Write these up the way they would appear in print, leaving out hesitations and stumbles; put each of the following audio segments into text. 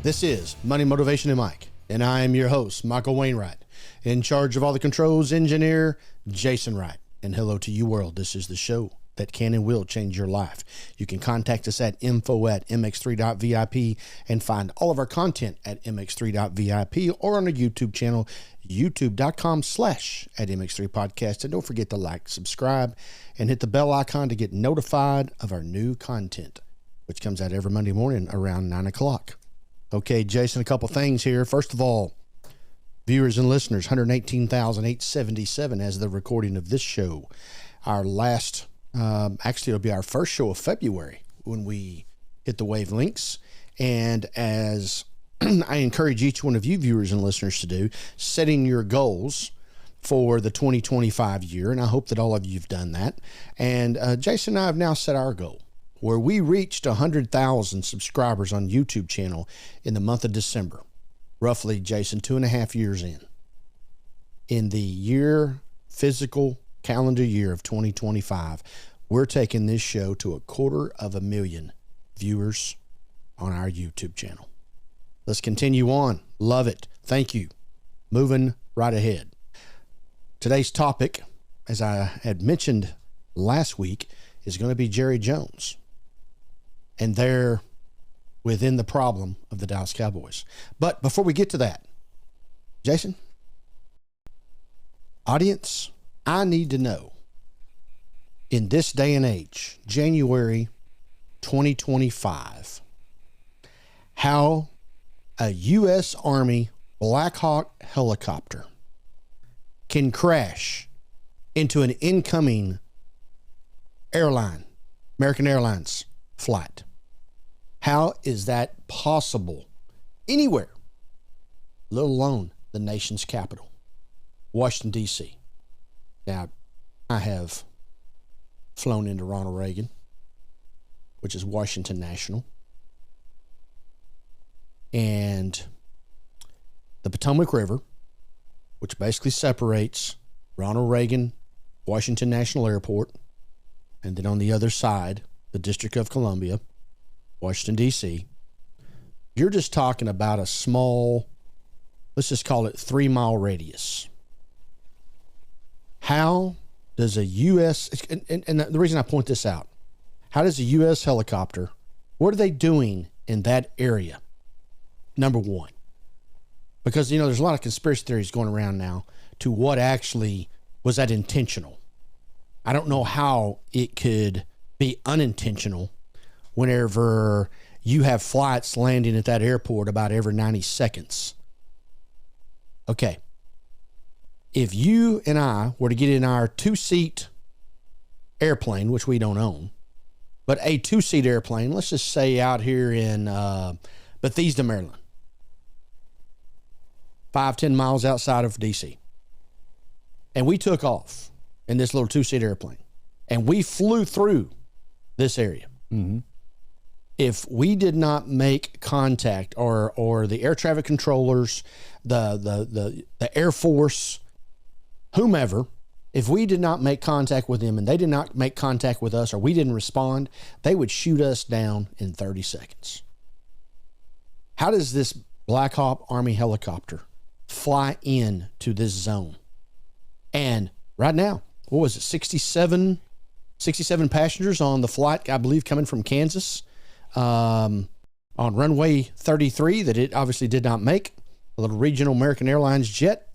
This is Money, Motivation, and Mike, and I am your host, Michael Wainwright. In charge of all the controls, engineer, Jason Wright. And hello to you, world. This is the show that can and will change your life. You can contact us at info@mx3.vip and find all of our content at mx3.vip or on our YouTube channel, youtube.com/@mx3podcast. And don't forget to like, subscribe, and hit the bell icon to get notified of our new content, which comes out every Monday morning around 9 o'clock. Okay, Jason, a couple things here. First of all, viewers and listeners, 118,877 as the recording of this show. Our last, actually it'll be our first show of February when we hit the wave links. And as I encourage each one of you viewers and listeners to do, setting your goals for the 2025 year. And I hope that all of you have done that. And Jason and I have now set our goal, where we reached 100,000 subscribers on YouTube channel in the month of December. Roughly, Jason, 2.5 years in. In the year, physical calendar year of 2025, we're taking this show to 250,000 viewers on our YouTube channel. Let's continue on. Love it. Thank you. Moving right ahead. Today's topic, as I had mentioned last week, is going to be Jerry Jones. And they're within the problem of the Dallas Cowboys. But before we get to that, Jason, audience, I need to know, in this day and age, January 2025, how a U.S. Army Black Hawk helicopter can crash into an incoming airline, American Airlines flight. How is that possible anywhere, let alone the nation's capital, Washington, D.C.? Now, I have flown into Ronald Reagan, which is Washington National, and the Potomac River, which basically separates Ronald Reagan, Washington National Airport, and then on the other side, the District of Columbia, Washington, D.C. You're just talking about a small, let's just call it 3-mile radius. How does a U.S., and the reason I point this out, how does a U.S. helicopter, what are they doing in that area? Number one, because, you know, there's a lot of conspiracy theories going around now to what actually was that intentional. I don't know how it could be unintentional whenever you have flights landing at that airport about every 90 seconds. Okay. If you and I were to get in our 2-seat airplane, which we don't own, but a 2-seat airplane, let's just say out here in Bethesda, Maryland, 5-10 miles outside of DC, and we took off in this little 2-seat airplane, and we flew through this area. Mm-hmm. If we did not make contact, or the air traffic controllers, the Air Force, whomever, if we did not make contact with them and they did not make contact with us, or we didn't respond, they would shoot us down in 30 seconds. How does this Black Hawk Army helicopter fly in to this zone? And right now, what was it, 67 passengers on the flight, I believe, coming from Kansas, on runway 33 that it obviously did not make. A little regional American Airlines jet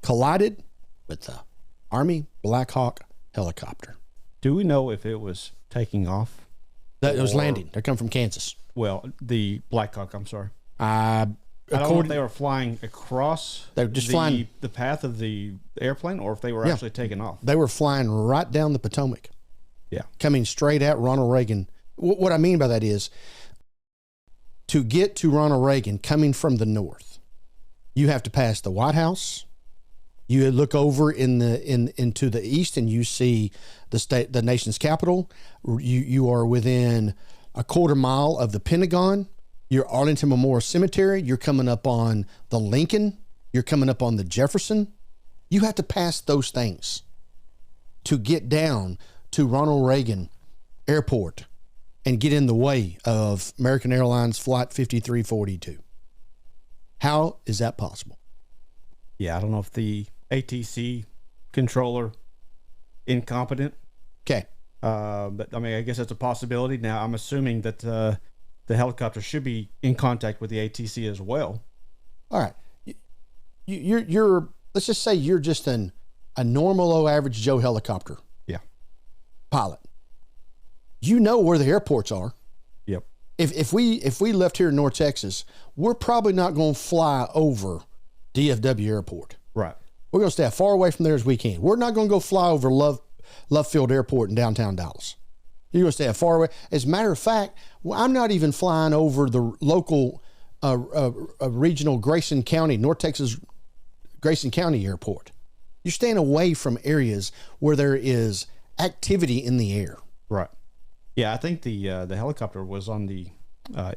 collided with the Army Black Hawk helicopter. Do we know if it was taking off? That it was landing. They come from Kansas. Well, the Black Hawk, I'm sorry. I don't know if they were flying across they were just flying the path of the airplane, or if they were actually taking off. They were flying right down the Potomac. Yeah. Coming straight at Ronald Reagan. What I mean by that is, to get to Ronald Reagan coming from the north, you have to pass the White House. You look over into the east and you see the nation's capital. You are within a quarter mile of the Pentagon. You're Arlington Memorial Cemetery. You're coming up on the Lincoln. You're coming up on the Jefferson. You have to pass those things to get down to Ronald Reagan Airport and get in the way of American Airlines Flight 5342. How is that possible? Yeah, I don't know if the ATC controller incompetent. Okay. But I mean, I guess that's a possibility. Now, I'm assuming that the helicopter should be in contact with the ATC as well. All right. You're let's just say you're just a normal, low average Joe helicopter. Yeah. Pilot. You know where the airports are. Yep. If we left here in North Texas, we're probably not going to fly over DFW Airport. Right. We're going to stay as far away from there as we can. We're not going to go fly over Love Field Airport in downtown Dallas. You're going to stay as far away. As a matter of fact, I'm not even flying over the local regional Grayson County, North Texas Grayson County Airport. You're staying away from areas where there is activity in the air. Right. Yeah, I think the helicopter was on the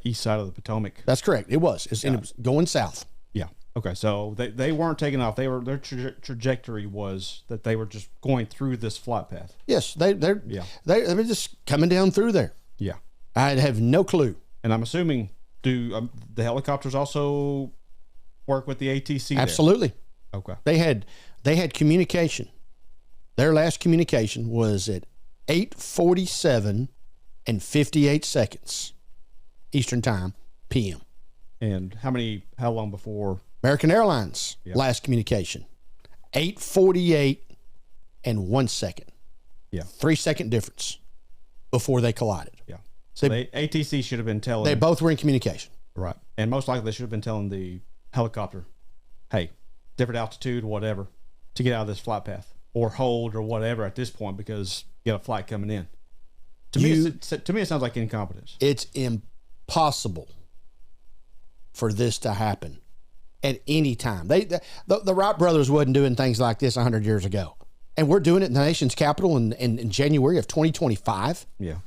east side of the Potomac. That's correct. It was. And it was going south. Yeah. Okay. So they weren't taking off. Their trajectory was that they were just going through this flight path. Yes, they were just coming down through there. Yeah. I have no clue. And I'm assuming the helicopters also work with the ATC there? Absolutely. Okay. They had communication. Their last communication was at 8:47 and 58 seconds Eastern Time, PM. And how long before? American Airlines last communication, 8:48 and 1 second. Yeah. 3-second difference before they collided. Yeah. So the ATC should have been telling. They both were in communication. Right. And most likely they should have been telling the helicopter, hey, different altitude, whatever, to get out of this flight path or hold or whatever at this point because you got a flight coming in. To me, it sounds like incompetence. It's impossible for this to happen at any time. The Wright brothers wasn't doing things like this 100 years ago. And we're doing it in the nation's capital in January of 2025. Yeah.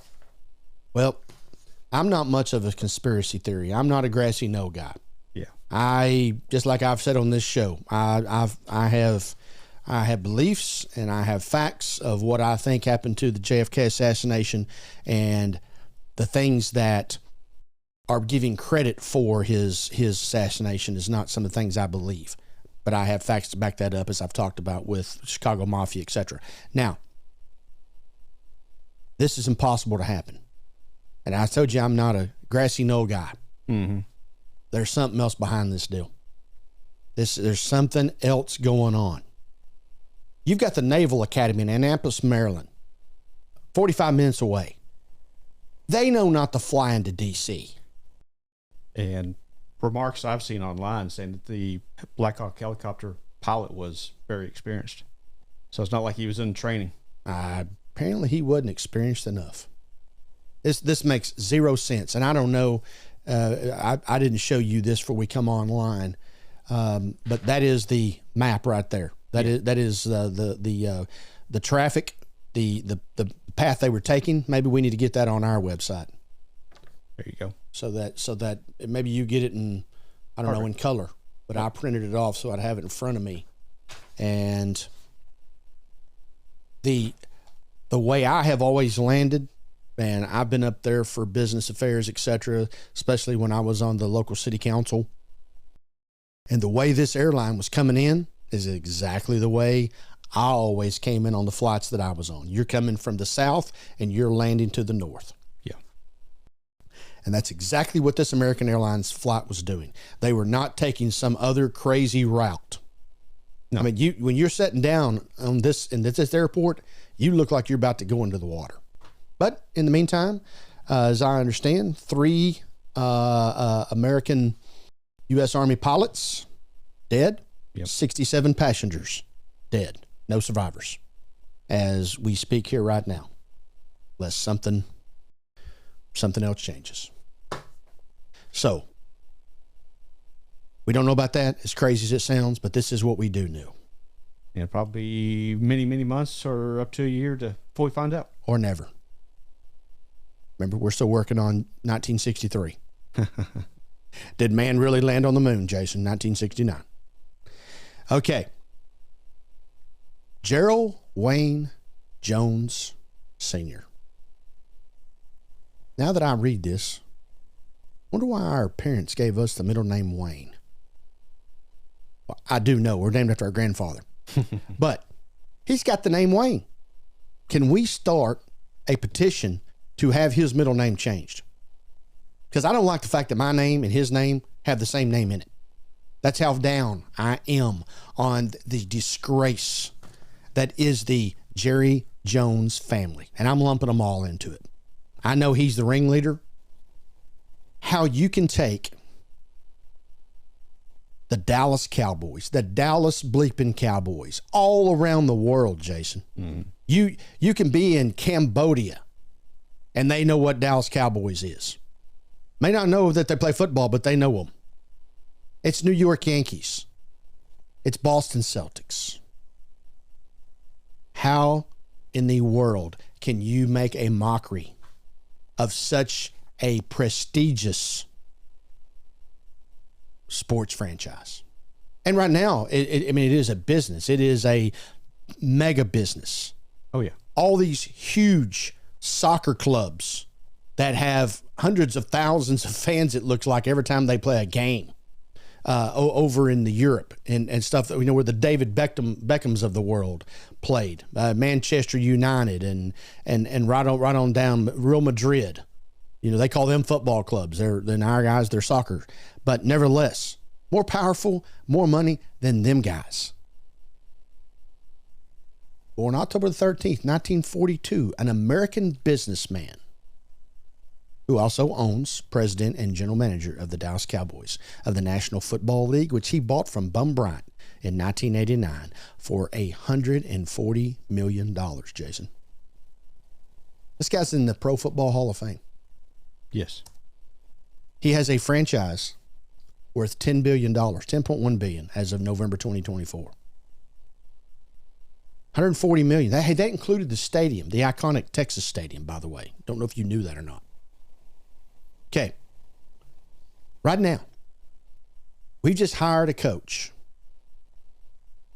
Well, I'm not much of a conspiracy theory. I'm not a grassy knoll guy. Yeah. I just like I've said on this show, I have beliefs and I have facts of what I think happened to the JFK assassination and the things that are giving credit for his assassination is not some of the things I believe. But I have facts to back that up, as I've talked about with Chicago Mafia, etc. Now, this is impossible to happen. And I told you I'm not a grassy knoll guy. Mm-hmm. There's something else behind this deal. There's something else going on. You've got the Naval Academy in Annapolis, Maryland, 45 minutes away. They know not to fly into D.C. And remarks I've seen online saying that the Black Hawk helicopter pilot was very experienced. So it's not like he was in training. Apparently he wasn't experienced enough. This makes zero sense. And I don't know, I didn't show you this before we come online, but that is the map right there. That is the traffic, the path they were taking. Maybe we need to get that on our website. There you go. So that maybe you get it in, I don't know, in color, but I printed it off so I'd have it in front of me. And the way I have always landed, man, I've been up there for business affairs, etc., especially when I was on the local city council. And the way this airline was coming in is exactly the way I always came in on the flights that I was on. You're coming from the south and you're landing to the north. Yeah. And that's exactly what this American Airlines flight was doing. They were not taking some other crazy route. No. I mean, when you're sitting down on this airport, you look like you're about to go into the water. But in the meantime, as I understand, 3 American U.S. Army pilots dead, 67 passengers dead, no survivors, as we speak here right now, unless something else changes. So, we don't know about that, as crazy as it sounds, but this is what we do know. And probably many, many months or up to a year before we find out. Or never. Remember, we're still working on 1963. Did man really land on the moon, Jason? 1969. Okay. Gerald Wayne Jones Sr. Now that I read this, I wonder why our parents gave us the middle name Wayne. Well, I do know. We're named after our grandfather. But he's got the name Wayne. Can we start a petition to have his middle name changed? Because I don't like the fact that my name and his name have the same name in it. That's how down I am on the disgrace that is the Jerry Jones family. And I'm lumping them all into it. I know he's the ringleader. How you can take the Dallas Cowboys, the Dallas bleeping Cowboys, all around the world, Jason. Mm-hmm. You can be in Cambodia, and they know what Dallas Cowboys is. May not know that they play football, but they know them. It's New York Yankees. It's Boston Celtics. How in the world can you make a mockery of such a prestigious sports franchise? And right now, it is a business. It is a mega business. Oh, yeah. All these huge soccer clubs that have hundreds of thousands of fans, it looks like, every time they play a game over in the Europe and stuff that we know where the David Beckhams of the world played. Manchester United and right on down Real Madrid. You know, they call them football clubs. They're our guys, they're soccer. But nevertheless, more powerful, more money than them guys. Born October the 13th, 1942, an American businessman who also owns president and general manager of the Dallas Cowboys of the National Football League, which he bought from Bum Bryant in 1989 for $140 million, Jason. This guy's in the Pro Football Hall of Fame. Yes. He has a franchise worth $10 billion, $10.1 billion as of November 2024. $140 million. That included the stadium, the iconic Texas Stadium, by the way. Don't know if you knew that or not. Okay. Right now, we've just hired a coach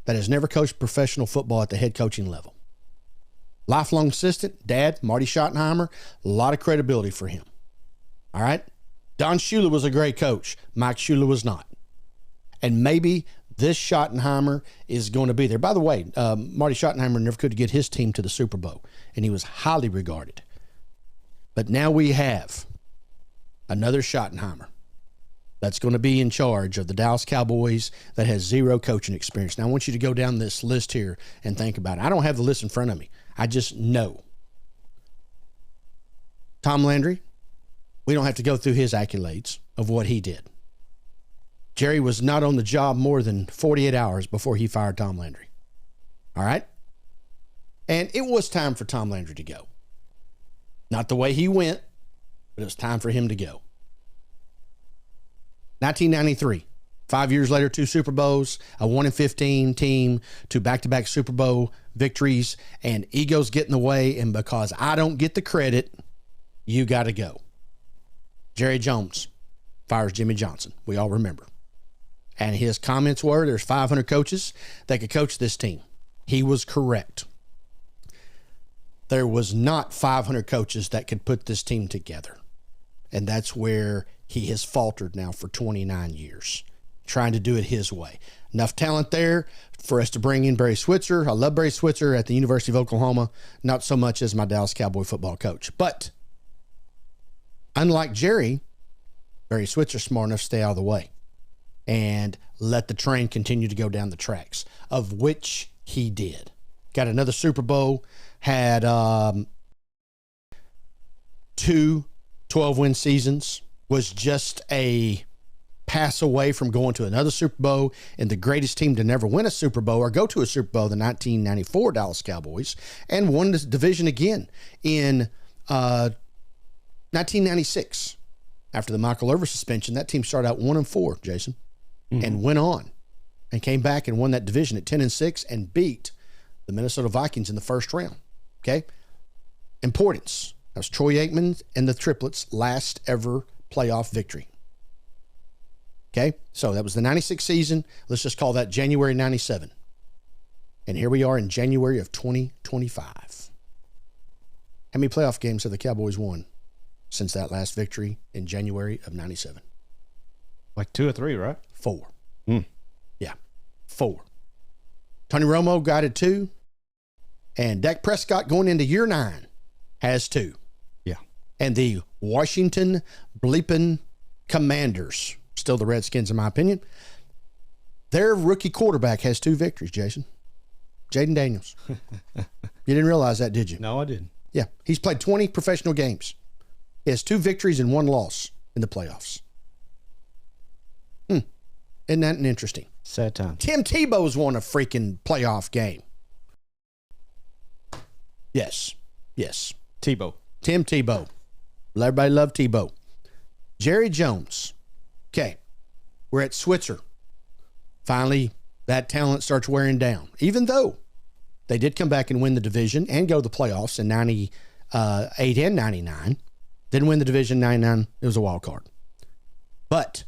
that has never coached professional football at the head coaching level. Lifelong assistant, dad, Marty Schottenheimer, a lot of credibility for him. All right? Don Shula was a great coach. Mike Shula was not. And maybe this Schottenheimer is going to be there. By the way, Marty Schottenheimer never could get his team to the Super Bowl, and he was highly regarded. But now we have another Schottenheimer that's going to be in charge of the Dallas Cowboys that has zero coaching experience. Now, I want you to go down this list here and think about it. I don't have the list in front of me. I just know. Tom Landry, we don't have to go through his accolades of what he did. Jerry was not on the job more than 48 hours before he fired Tom Landry. All right? And it was time for Tom Landry to go. Not the way he went, but it was time for him to go. 1993, 5 years later, 2 Super Bowls, a 1-15 team, 2 back-to-back Super Bowl victories, and egos get in the way, and because I don't get the credit, you got to go. Jerry Jones fires Jimmy Johnson. We all remember. And his comments were, there's 500 coaches that could coach this team. He was correct. There was not 500 coaches that could put this team together. And that's where he has faltered now for 29 years, trying to do it his way. Enough talent there for us to bring in Barry Switzer. I love Barry Switzer at the University of Oklahoma, not so much as my Dallas Cowboy football coach. But unlike Jerry, Barry Switzer's smart enough to stay out of the way and let the train continue to go down the tracks, of which he did. Got another Super Bowl, had 2 12-win seasons, was just a pass away from going to another Super Bowl, and the greatest team to never win a Super Bowl or go to a Super Bowl, the 1994 Dallas Cowboys, and won the division again in 1996. After the Michael Irvin suspension, that team started out 1-4, Jason, and went on and came back and won that division at 10-6 and beat the Minnesota Vikings in the first round. Okay? Importance. That was Troy Aikman and the triplets' last ever playoff victory. Okay? So that was the 96 season. Let's just call that January 97. And here we are in January of 2025. How many playoff games have the Cowboys won since that last victory in January of 97? Like 2 or 3, right? 4. Yeah. 4. Tony Romo got it 2. And Dak Prescott going into year 9 has 2. Yeah. And the Washington bleeping Commanders, still the Redskins in my opinion, their rookie quarterback has 2 victories, Jason. Jaden Daniels. You didn't realize that, did you? No, I didn't. Yeah. He's played 20 professional games. He has 2 victories and 1 loss in the playoffs. Isn't that interesting? Sad time. Tim Tebow's won a freaking playoff game. Yes. Tebow. Tim Tebow. Everybody love Tebow. Jerry Jones. Okay. We're at Switzer. Finally, that talent starts wearing down. Even though they did come back and win the division and go to the playoffs in 98 and 99. Didn't win the division 99. It was a wild card. But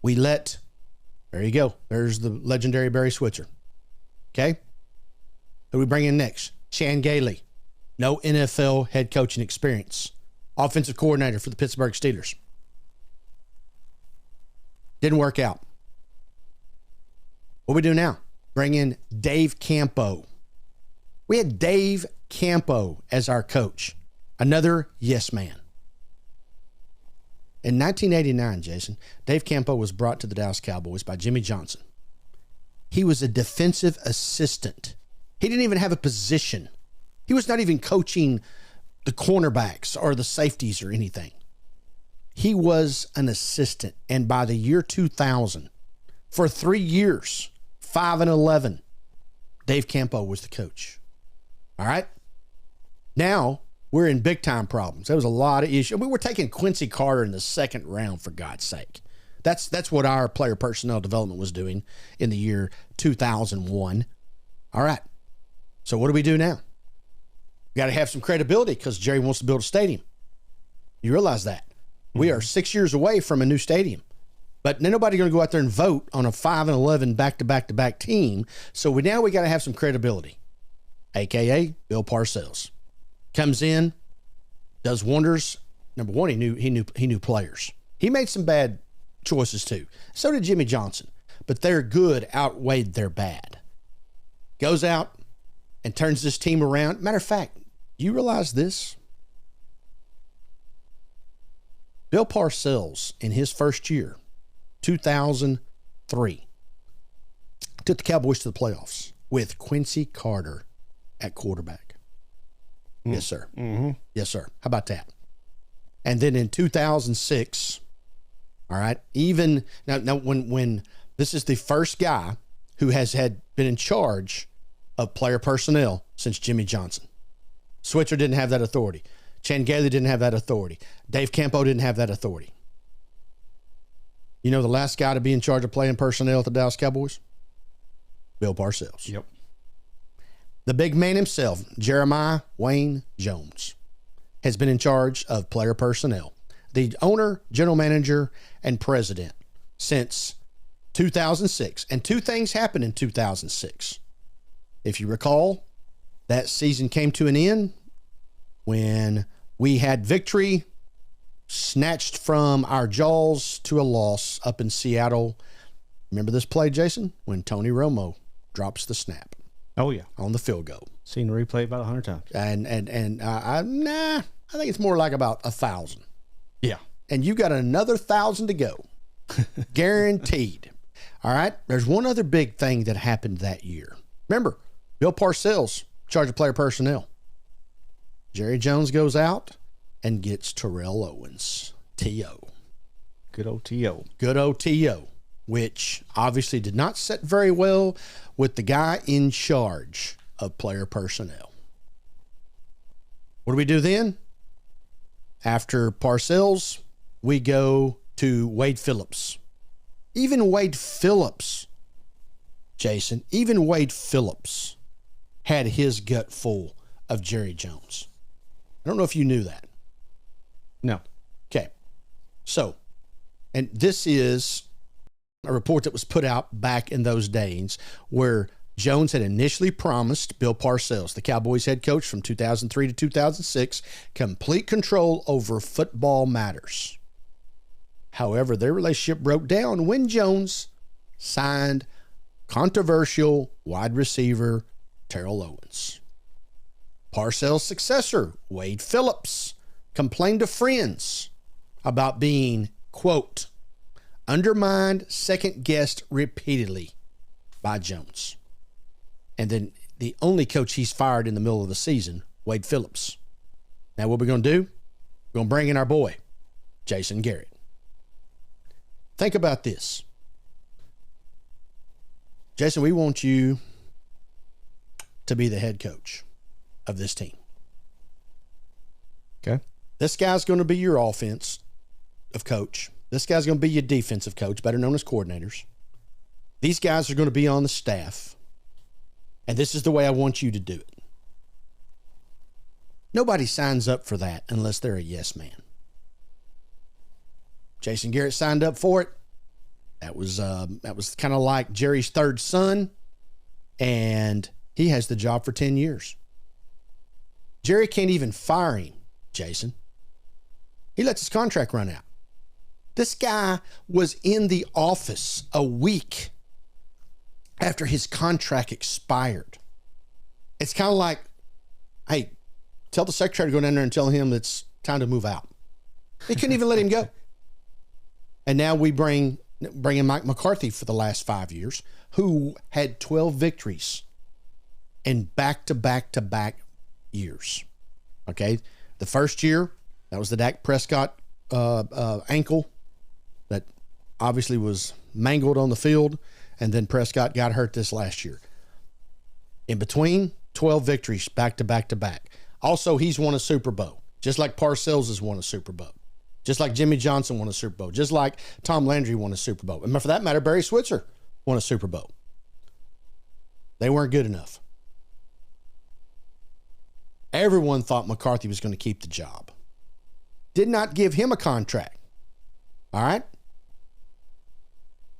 we let... There you go. There's the legendary Barry Switzer. Okay? Who we bring in next? Chan Gailey. No NFL head coaching experience. Offensive coordinator for the Pittsburgh Steelers. Didn't work out. What we do now? Bring in Dave Campo. We had Dave Campo as our coach. Another yes man. In 1989, Jason, Dave Campo was brought to the Dallas Cowboys by Jimmy Johnson. He was a defensive assistant. He didn't even have a position. He was not even coaching the cornerbacks or the safeties or anything. He was an assistant. And by the year 2000, for 3 years, 5-11, Dave Campo was the coach. All right? Now, we're in big-time problems. There was a lot of issues. I mean, we're taking Quincy Carter in the 2nd round, for God's sake. That's what our player personnel development was doing in the year 2001. All right. So what do we do now? We got to have some credibility because Jerry wants to build a stadium. You realize that. We are 6 years away from a new stadium. But nobody's going to go out there and vote on a 5-11 back-to-back-to-back team. So we got to have some credibility, a.k.a. Bill Parcells. Comes in, does wonders. Number one, he knew players. He made some bad choices too. So did Jimmy Johnson. But their good outweighed their bad. Goes out and turns this team around. Matter of fact, you realize this? Bill Parcells, in his first year, 2003, took the Cowboys to the playoffs with Quincy Carter at quarterback. Yes, sir. Mm-hmm. Yes, sir. How about that? And then in 2006, all right, even now when this is the first guy who has been in charge of player personnel since Jimmy Johnson. Switzer didn't have that authority. Chan Gailey didn't have that authority. Dave Campo didn't have that authority. You know the last guy to be in charge of playing personnel at the Dallas Cowboys? Bill Parcells. Yep. The big man himself, Jeremiah Wayne Jones, has been in charge of player personnel. The owner, general manager, and president since 2006. And 2 things happened in 2006. If you recall, that season came to an end when we had victory snatched from our jaws to a loss up in Seattle. Remember this play, Jason? When Tony Romo drops the snap. Oh, yeah. On the field goal. Seen the replay about 100 times. I think it's more like about 1,000. Yeah. And you got another 1,000 to go. Guaranteed. All right. There's one other big thing that happened that year. Remember, Bill Parcells, charge of player personnel. Jerry Jones goes out and gets Terrell Owens. T.O. Good old T.O. Good old T.O., which obviously did not sit very well with the guy in charge of player personnel. What do we do then? After Parcells, we go to Wade Phillips. Even Wade Phillips, Jason, even Wade Phillips had his gut full of Jerry Jones. I don't know if you knew that. No. Okay. So, and this is a report that was put out back in those days where Jones had initially promised Bill Parcells, the Cowboys head coach from 2003 to 2006, complete control over football matters. However, their relationship broke down when Jones signed controversial wide receiver Terrell Owens. Parcells' successor, Wade Phillips, complained to friends about being, quote, undermined, second-guessed repeatedly by Jones. And then the only coach he's fired in the middle of the season, Wade Phillips. Now what we're going to do? We're going to bring in our boy, Jason Garrett. Think about this. Jason, we want you to be the head coach of this team. Okay. This guy's going to be your offense of coach. This guy's going to be your defensive coach, better known as coordinators. These guys are going to be on the staff. And this is the way I want you to do it. Nobody signs up for that unless they're a yes man. Jason Garrett signed up for it. That was kind of like Jerry's third son, and he has the job for 10 years. Jerry can't even fire him, Jason. He lets his contract run out. This guy was in the office a week after his contract expired. It's kind of like, hey, tell the secretary to go down there and tell him it's time to move out. They couldn't even let him go. And now we bring in Mike McCarthy for the last 5 years, who had 12 victories in back-to-back years. Okay? The first year, that was the Dak Prescott ankle that obviously was mangled on the field, and then Prescott got hurt this last year. In between, 12 victories back-to-back. Also, he's won a Super Bowl, just like Parcells has won a Super Bowl. Just like Jimmy Johnson won a Super Bowl. Just like Tom Landry won a Super Bowl. And for that matter, Barry Switzer won a Super Bowl. They weren't good enough. Everyone thought McCarthy was going to keep the job. Did not give him a contract. All right?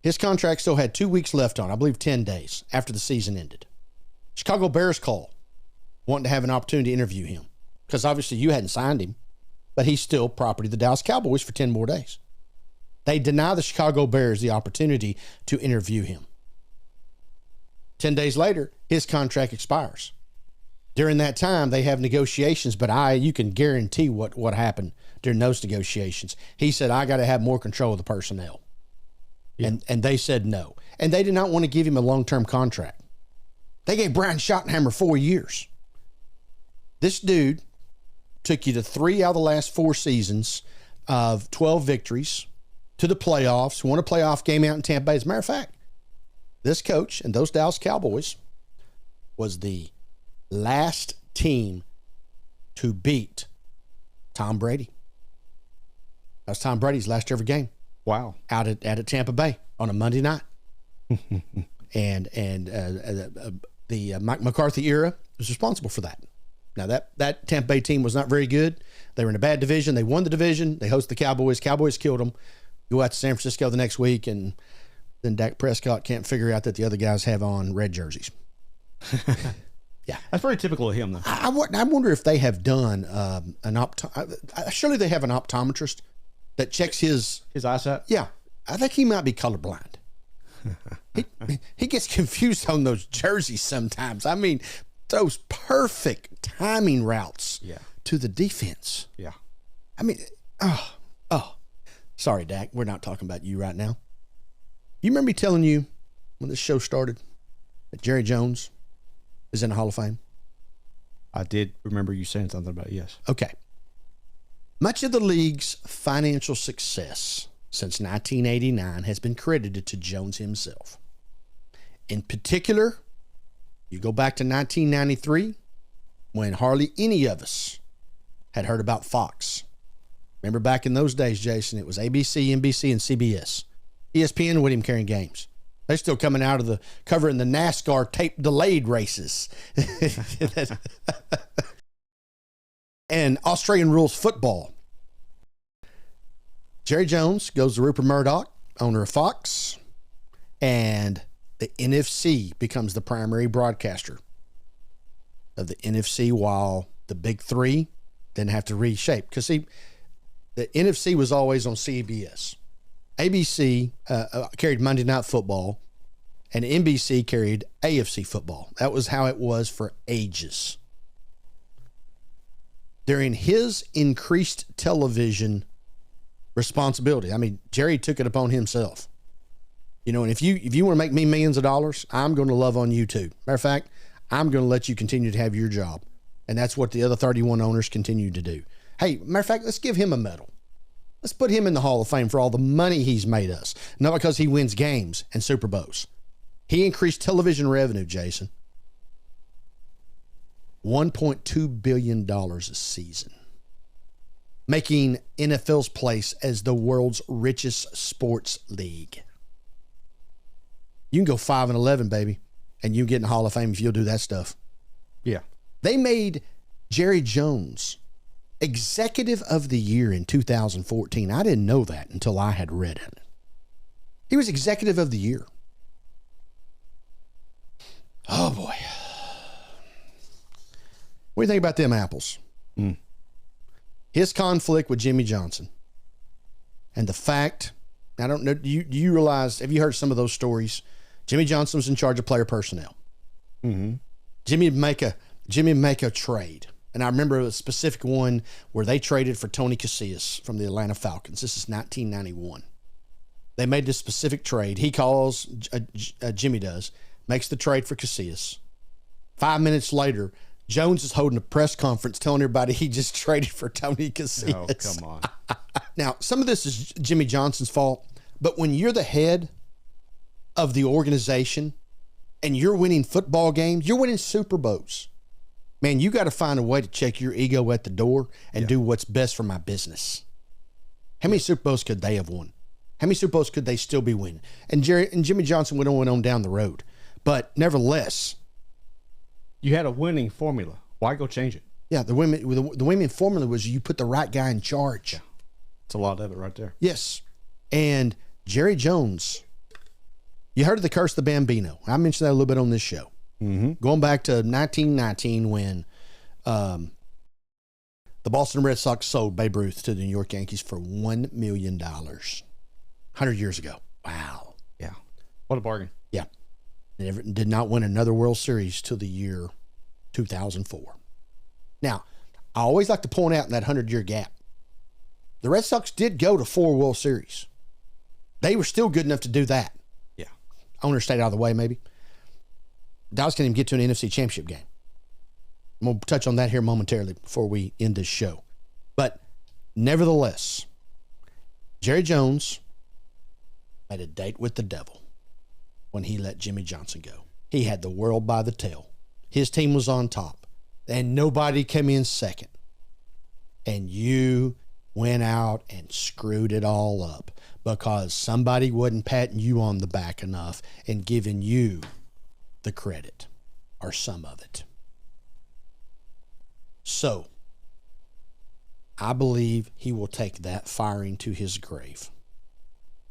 His contract still had 2 weeks left on, I believe 10 days after the season ended. Chicago Bears called, wanting to have an opportunity to interview him. Because obviously you hadn't signed him. But he's still property of the Dallas Cowboys for 10 more days. They deny the Chicago Bears the opportunity to interview him. 10 days later, his contract expires. During that time, they have negotiations, but you can guarantee what happened during those negotiations. He said, I got to have more control of the personnel. Yeah. And they said no. And they did not want to give him a long-term contract. They gave Brian Schottenheimer 4 years. This dude took you to 3 out of the last 4 seasons of 12 victories, to the playoffs, won a playoff game out in Tampa Bay. As a matter of fact, this coach and those Dallas Cowboys was the last team to beat Tom Brady. That was Tom Brady's last ever game. Wow. Out at Tampa Bay on a Monday night. and the Mike McCarthy era was responsible for that. Now, that Tampa Bay team was not very good. They were in a bad division. They won the division. They hosted the Cowboys. Cowboys killed them. Go out to San Francisco the next week, and then Dak Prescott can't figure out that the other guys have on red jerseys. Yeah. That's pretty typical of him, though. I wonder if they have done surely they have an optometrist that checks his eyesight? Yeah. I think he might be colorblind. he gets confused on those jerseys sometimes. I mean, those perfect timing routes to the defense. Yeah. I mean, sorry, Dak. We're not talking about you right now. You remember me telling you when this show started that Jerry Jones is in the Hall of Fame? I did remember you saying something about it, yes. Okay. Much of the league's financial success since 1989 has been credited to Jones himself. In particular, you go back to 1993 when hardly any of us had heard about Fox. Remember back in those days, Jason, it was ABC, NBC, and CBS. ESPN wouldn't even carrying games. They're still coming out of covering the NASCAR tape delayed races. And Australian rules football. Jerry Jones goes to Rupert Murdoch, owner of Fox, and the NFC becomes the primary broadcaster of the NFC, while the big three then have to reshape. Because, see, the NFC was always on CBS. ABC carried Monday Night Football, and NBC carried AFC football. That was how it was for ages. During his increased television responsibility, I mean, Jerry took it upon himself. You know, and if you want to make me millions of dollars, I'm going to love on you too. Matter of fact, I'm going to let you continue to have your job. And that's what the other 31 owners continue to do. Hey, matter of fact, let's give him a medal. Let's put him in the Hall of Fame for all the money he's made us. Not because he wins games and Super Bowls. He increased television revenue, Jason. $1.2 billion a season. Making NFL's place as the world's richest sports league. You can go 5-11, baby, and you get in the Hall of Fame if you'll do that stuff. Yeah. They made Jerry Jones Executive of the Year in 2014. I didn't know that until I had read it. He was Executive of the Year. Oh, boy. What do you think about them apples? His conflict with Jimmy Johnson. And the fact, I don't know, do you realize, have you heard some of those stories? Jimmy Johnson was in charge of player personnel. Mm-hmm. Jimmy would make a trade. And I remember a specific one where they traded for Tony Casillas from the Atlanta Falcons. This is 1991. They made this specific trade. He calls, Jimmy does, makes the trade for Casillas. 5 minutes later, Jones is holding a press conference telling everybody he just traded for Tony Casillas. Oh, come on. Now, some of this is Jimmy Johnson's fault, but when you're the head of the organization and you're winning football games, you're winning Super Bowls, man, you got to find a way to check your ego at the door and do what's best for my business. How many Super Bowls could they have won? How many Super Bowls could they still be winning? And Jimmy Johnson went on down the road. But nevertheless, you had a winning formula. Why go change it? Yeah, the winning formula was you put the right guy in charge. Yeah. It's a lot of it right there. Yes. And Jerry Jones, you heard of the Curse of the Bambino. I mentioned that a little bit on this show. Mm-hmm. Going back to 1919 when the Boston Red Sox sold Babe Ruth to the New York Yankees for $1 million. 100 years ago. Wow. Yeah. What a bargain. Yeah. And Everton did not win another World Series till the year 2004. Now, I always like to point out in that 100-year gap, the Red Sox did go to 4 World Series. They were still good enough to do that. Yeah. Owner stayed out of the way, maybe. Dallas can't even get to an NFC Championship game. I'm going to touch on that here momentarily before we end this show. But nevertheless, Jerry Jones made a date with the devil when he let Jimmy Johnson go. He had the world by the tail. His team was on top, and nobody came in second. And you went out and screwed it all up because somebody wasn't patting you on the back enough and giving you the credit or some of it. So, I believe he will take that firing to his grave.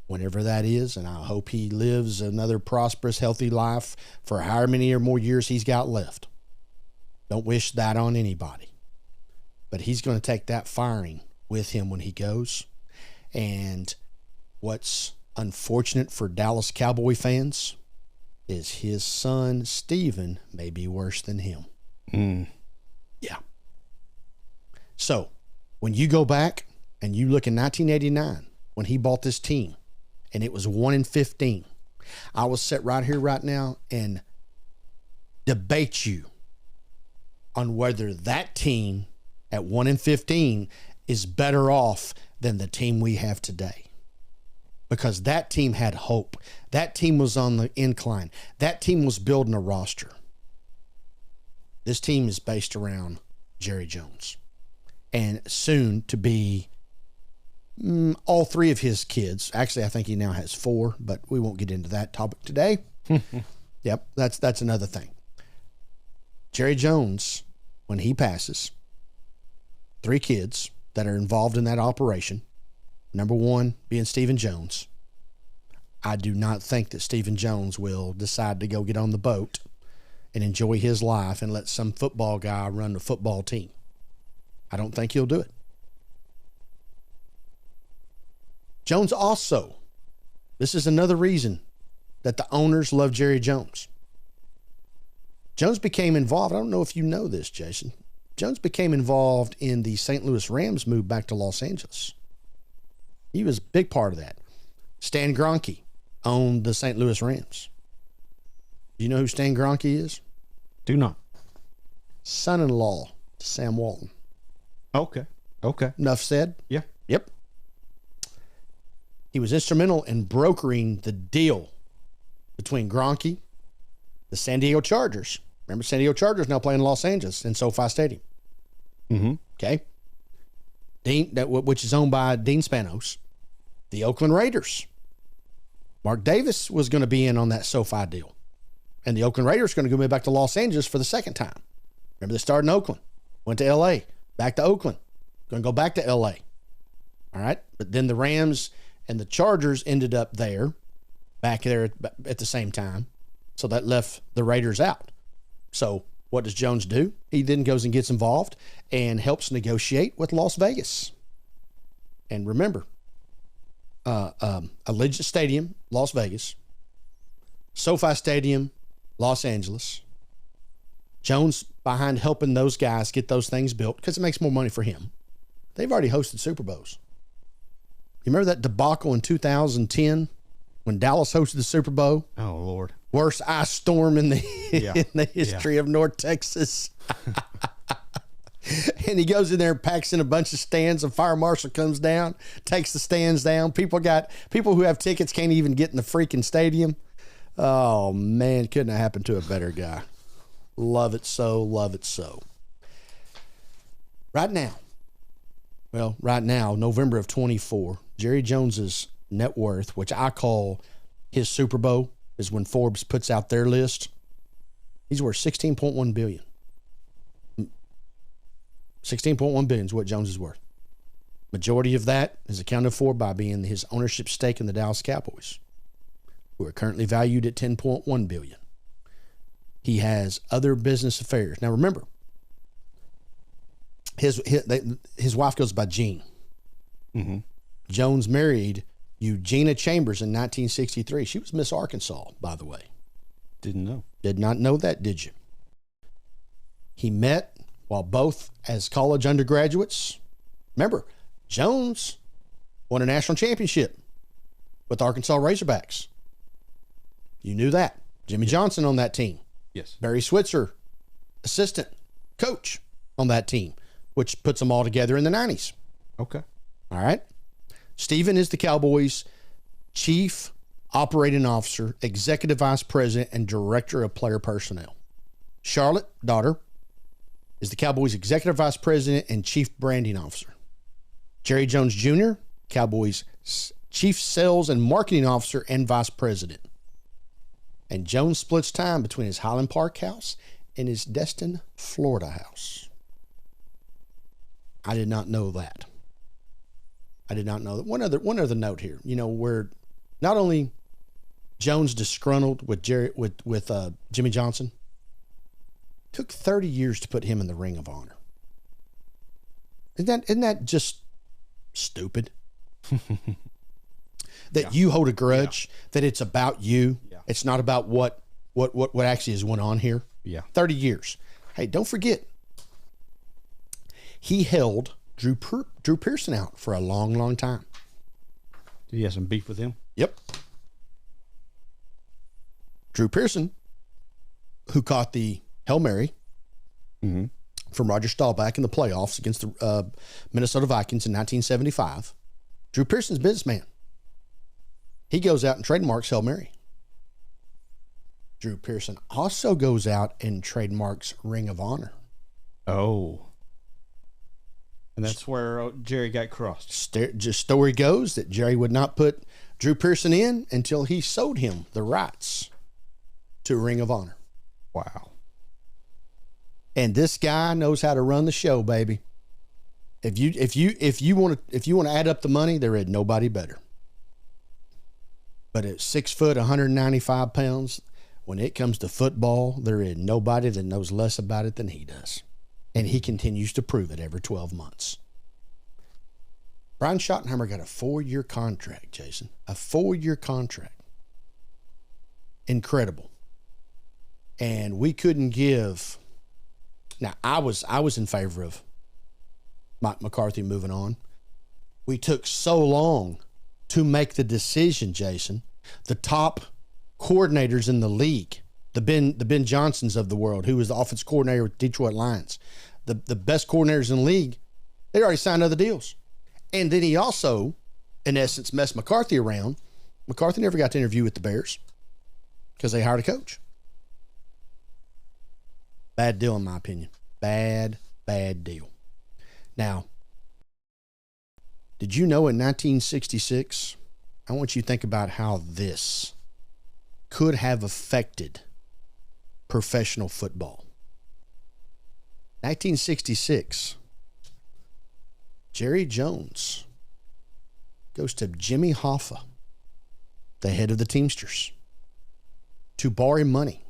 Whenever that is, and I hope he lives another prosperous, healthy life for however many or more years he's got left. Don't wish that on anybody. But he's going to take that firing with him when he goes. And what's unfortunate for Dallas Cowboy fans is his son, Steven, may be worse than him. Yeah. So, when you go back and you look in 1989, when he bought this team, and it was 1-15, I will sit right here right now and debate you on whether that team at 1-15 is better off than the team we have today. Because that team had hope. That team was on the incline. That team was building a roster. This team is based around Jerry Jones. And soon to be all 3 of his kids. Actually, I think he now has 4, but we won't get into that topic today. Yep, that's another thing. Jerry Jones, when he passes, 3 kids that are involved in that operation. Number 1 being Stephen Jones. I do not think that Stephen Jones will decide to go get on the boat and enjoy his life and let some football guy run the football team. I don't think he'll do it. Jones also, this is another reason that the owners love Jerry Jones. Jones became involved. I don't know if you know this, Jason. Jones became involved in the St. Louis Rams move back to Los Angeles. He was a big part of that. Stan Kroenke owned the St. Louis Rams. Do you know who Stan Kroenke is? Do not. Son-in-law to Sam Walton. Okay. Okay. Enough said? Yeah. Yep. He was instrumental in brokering the deal between Kroenke, the San Diego Chargers. Remember, San Diego Chargers now playing in Los Angeles in SoFi Stadium. Mm-hmm. Okay. Which is owned by Dean Spanos. The Oakland Raiders. Mark Davis was going to be in on that SoFi deal. And the Oakland Raiders are going to go back to Los Angeles for the second time. Remember, they started in Oakland, went to L.A., back to Oakland, going to go back to L.A. All right? But then the Rams and the Chargers ended up there, back there at the same time. So that left the Raiders out. So what does Jones do? He then goes and gets involved and helps negotiate with Las Vegas. And remember, Allegiant Stadium, Las Vegas, SoFi Stadium, Los Angeles. Jones behind helping those guys get those things built because it makes more money for him. They've already hosted Super Bowls. You remember that debacle in 2010 when Dallas hosted the Super Bowl? Oh, Lord. Worst ice storm in the in the history of North Texas. And he goes in there and packs in a bunch of stands. A fire marshal comes down, takes the stands down. People who have tickets can't even get in the freaking stadium. Oh, man, couldn't have happened to a better guy. Love it so, love it so. Right now, November of 24, Jerry Jones's net worth, which I call his Super Bowl, is when Forbes puts out their list. He's worth $16.1 billion. $16.1 billion is what Jones is worth. Majority of that is accounted for by being his ownership stake in the Dallas Cowboys, who are currently valued at $10.1 billion. He has other business affairs. Now remember, his wife goes by Jean. Mm-hmm. Jones married Eugenia Chambers in 1963. She was Miss Arkansas, by the way. Didn't know. Did not know that, did you? He met while both as college undergraduates. Remember, Jones won a national championship with Arkansas Razorbacks. You knew that. Jimmy Johnson on that team. Yes. Barry Switzer, assistant coach on that team, which puts them all together in the 90s. Okay. All right. Stephen is the Cowboys' chief operating officer, executive vice president, and director of player personnel. Charlotte, daughter, is the Cowboys' executive vice president and chief branding officer. Jerry Jones Jr., Cowboys' chief sales and marketing officer and vice president. And Jones splits time between his Highland Park house and his Destin, Florida house. I did not know that. I did not know that. One other note here. You know, where not only Jones disgruntled with Jimmy Johnson, took 30 years to put him in the Ring of Honor. Isn't that just stupid? That you hold a grudge, that it's about you. Yeah. It's not about what actually is going on here. Yeah. 30 years. Hey, don't forget, he held Drew Pearson out for a long, long time. Did he have some beef with him? Yep. Drew Pearson, who caught the Hail Mary from Roger Staubach in the playoffs against the Minnesota Vikings in 1975. Drew Pearson's a businessman. He goes out and trademarks Hail Mary. Drew Pearson also goes out and trademarks Ring of Honor. Oh. And that's where Jerry got crossed. Story goes that Jerry would not put Drew Pearson in until he sold him the rights to Ring of Honor. Wow. And this guy knows how to run the show, baby. If you want to add up the money, there is nobody better. But at 6 foot, 195 pounds, when it comes to football, there is nobody that knows less about it than he does. And he continues to prove it every 12 months. Brian Schottenheimer got a 4-year contract, Jason. A 4-year contract. incredible. And we couldn't give. Now, I was in favor of Mike McCarthy moving on. We took so long to make the decision, Jason. The top coordinators in the league, the Ben Johnsons of the world, who was the offense coordinator with Detroit Lions, the best coordinators in the league, they already signed other deals. And then he also, in essence, messed McCarthy around. McCarthy never got to interview with the Bears because they hired a coach. Bad deal, in my opinion. Bad deal. Now, did you know in 1966, I want you to think about how this could have affected professional football. 1966, Jerry Jones goes to Jimmy Hoffa, the head of the Teamsters, to borrow money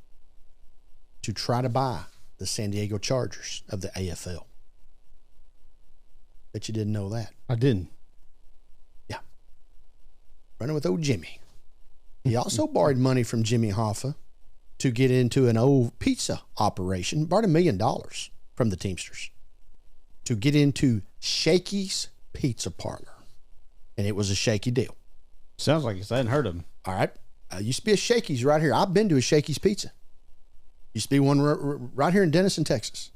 to try to buy the San Diego Chargers of the AFL. Bet you didn't know that. I didn't. Yeah. Running with old Jimmy. He also borrowed money from Jimmy Hoffa to get into an old pizza operation. Borrowed $1 million from the Teamsters to get into Shakey's Pizza Parlor. And it was a shaky deal. Sounds like I hadn't heard of him. All right. Used to be a Shakey's right here. I've been to a Shakey's Pizza. Used to be one right here in Denison, Texas.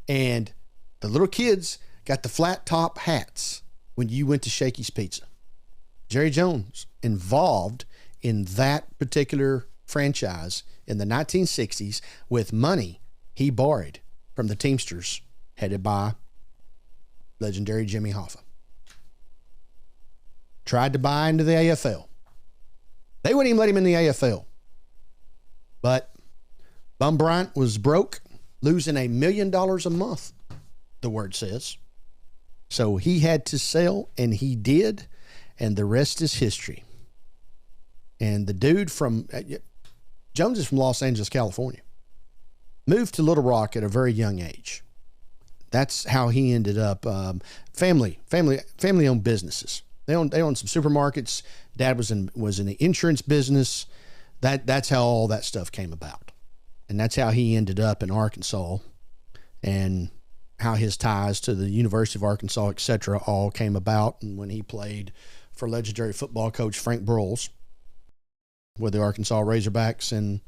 And the little kids got the flat top hats when you went to Shakey's Pizza. Jerry Jones involved in that particular franchise in the 1960s with money he borrowed from the Teamsters headed by legendary Jimmy Hoffa. Tried to buy into the AFL. They wouldn't even let him in the AFL. But Bum Bryant was broke, losing $1 million a month, the word says. So he had to sell, and he did, and the rest is history. And the dude from Jones is from Los Angeles, California. Moved to Little Rock at a very young age. That's how he ended up. Family-owned businesses. They owned some supermarkets. Dad was in the insurance business. That's how all that stuff came about, and that's how he ended up in Arkansas, and how his ties to the University of Arkansas, etc., all came about. And when he played for legendary football coach Frank Broyles with the Arkansas Razorbacks, and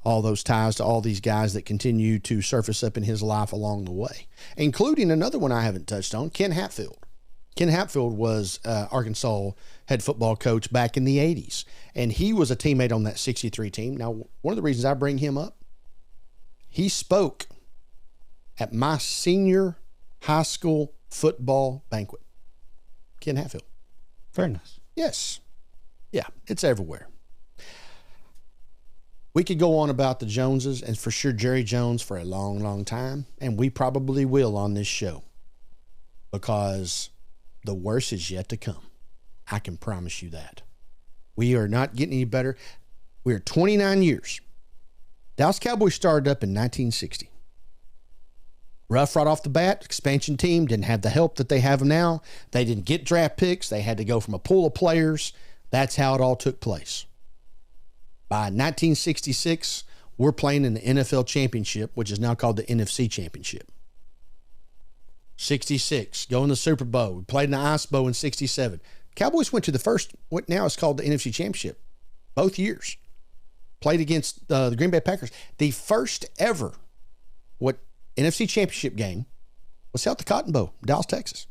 all those ties to all these guys that continue to surface up in his life along the way, including another one I haven't touched on, Ken Hatfield. Ken Hatfield was Arkansas head football coach back in the 80s, and he was a teammate on that 63 team. Now, one of the reasons I bring him up, he spoke at my senior high school football banquet. Ken Hatfield. Very nice. Yes. Yeah, it's everywhere. We could go on about the Joneses, and for sure Jerry Jones, for a long, long time, and we probably will on this show, because the worst is yet to come. I can promise you that. We are not getting any better. We are 29 years. Dallas Cowboys started up in 1960. Rough right off the bat, expansion team, didn't have the help that they have now. They didn't get draft picks. They had to go from a pool of players. That's how it all took place. By 1966, we're playing in the NFL Championship, which is now called the NFC Championship. 66, going to the Super Bowl. We played in the Ice Bowl in 67. Cowboys went to the first, what now is called the NFC Championship, both years. Played against the Green Bay Packers. The first ever NFC Championship game was held at the Cotton Bowl, Dallas, Texas.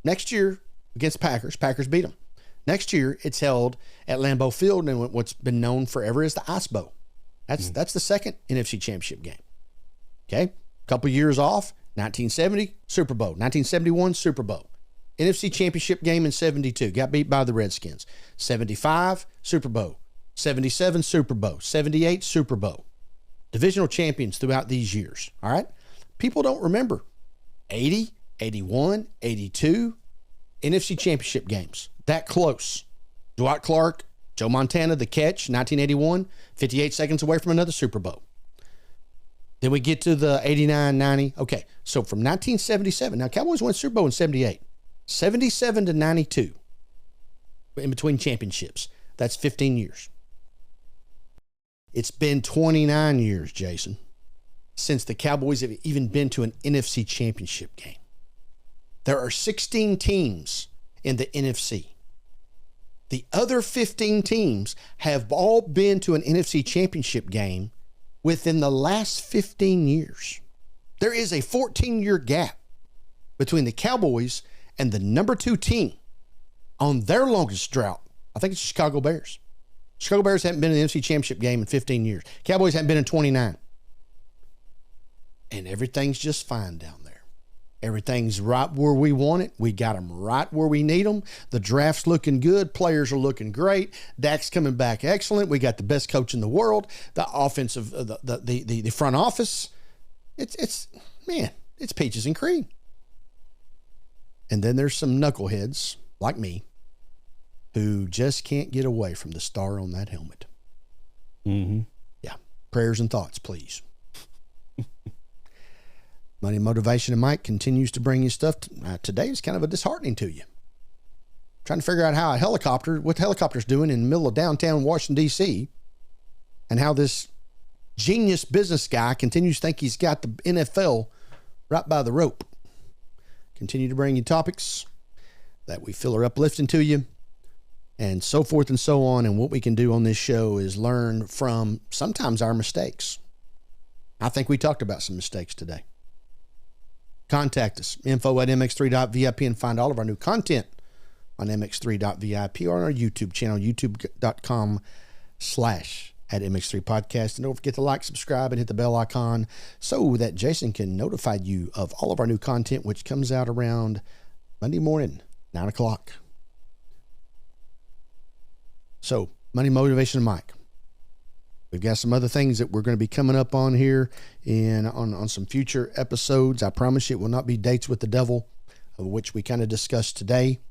Next year, against Packers beat them. Next year, it's held at Lambeau Field in what's been known forever as the Ice Bowl. That's the second NFC Championship game. Okay? A couple years off, 1970, Super Bowl. 1971, Super Bowl. NFC Championship game in 72. Got beat by the Redskins. 75, Super Bowl. 77, Super Bowl. 78, Super Bowl. Divisional champions throughout these years. All right? People don't remember. 80, 81, 82, NFC Championship games. That close. Dwight Clark, Joe Montana, the catch, 1981, 58 seconds away from another Super Bowl. Then we get to the 89, 90. Okay, so from 1977, now Cowboys won Super Bowl in 78. 77 to 92 in between championships. That's 15 years. It's been 29 years, Jason, since the Cowboys have even been to an NFC championship game. There are 16 teams in the NFC. The other 15 teams have all been to an NFC championship game within the last 15 years. There is a 14-year gap between the Cowboys and the number 2 team on their longest drought. I think it's the Chicago Bears. Chicago Bears haven't been in an NFC championship game in 15 years. Cowboys haven't been in 29. And everything's just fine down there. Everything's right where we want it. We got them right where we need them. The draft's looking good. Players are looking great. Dak's coming back excellent. We got the best coach in the world. The offensive, the front office. It's peaches and cream. And then there's some knuckleheads like me who just can't get away from the star on that helmet. Mm-hmm. Yeah. Prayers and thoughts, please. Money, Motivation, and Mike continues to bring you stuff. Today is kind of a disheartening to you. Trying to figure out how what the helicopter's doing in the middle of downtown Washington, D.C., and how this genius business guy continues to think he's got the NFL right by the rope. Continue to bring you topics that we feel are uplifting to you, and so forth and so on. And what we can do on this show is learn from sometimes our mistakes. I think we talked about some mistakes today. Contact us, info@mx3.vip, and find all of our new content on mx3.vip or on our YouTube channel, youtube.com/@mx3podcast. And don't forget to like, subscribe, and hit the bell icon so that Jason can notify you of all of our new content, which comes out around Monday morning, 9 o'clock. So, Money, Motivation, and Mike. We've got some other things that we're going to be coming up on here on some future episodes. I promise you it will not be dates with the devil, of which we kind of discussed today.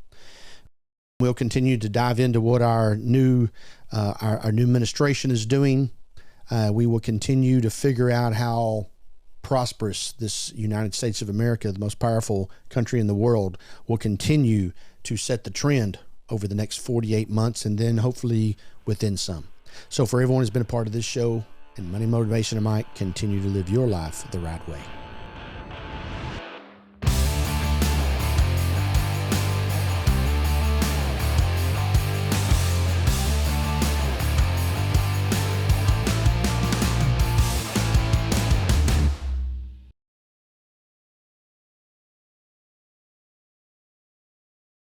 We'll continue to dive into what our new administration is doing. We will continue to figure out how prosperous this United States of America, the most powerful country in the world, will continue to set the trend over the next 48 months, and then hopefully within some. So for everyone who's been a part of this show, and Money, Motivation, and Mike, continue to live your life the right way.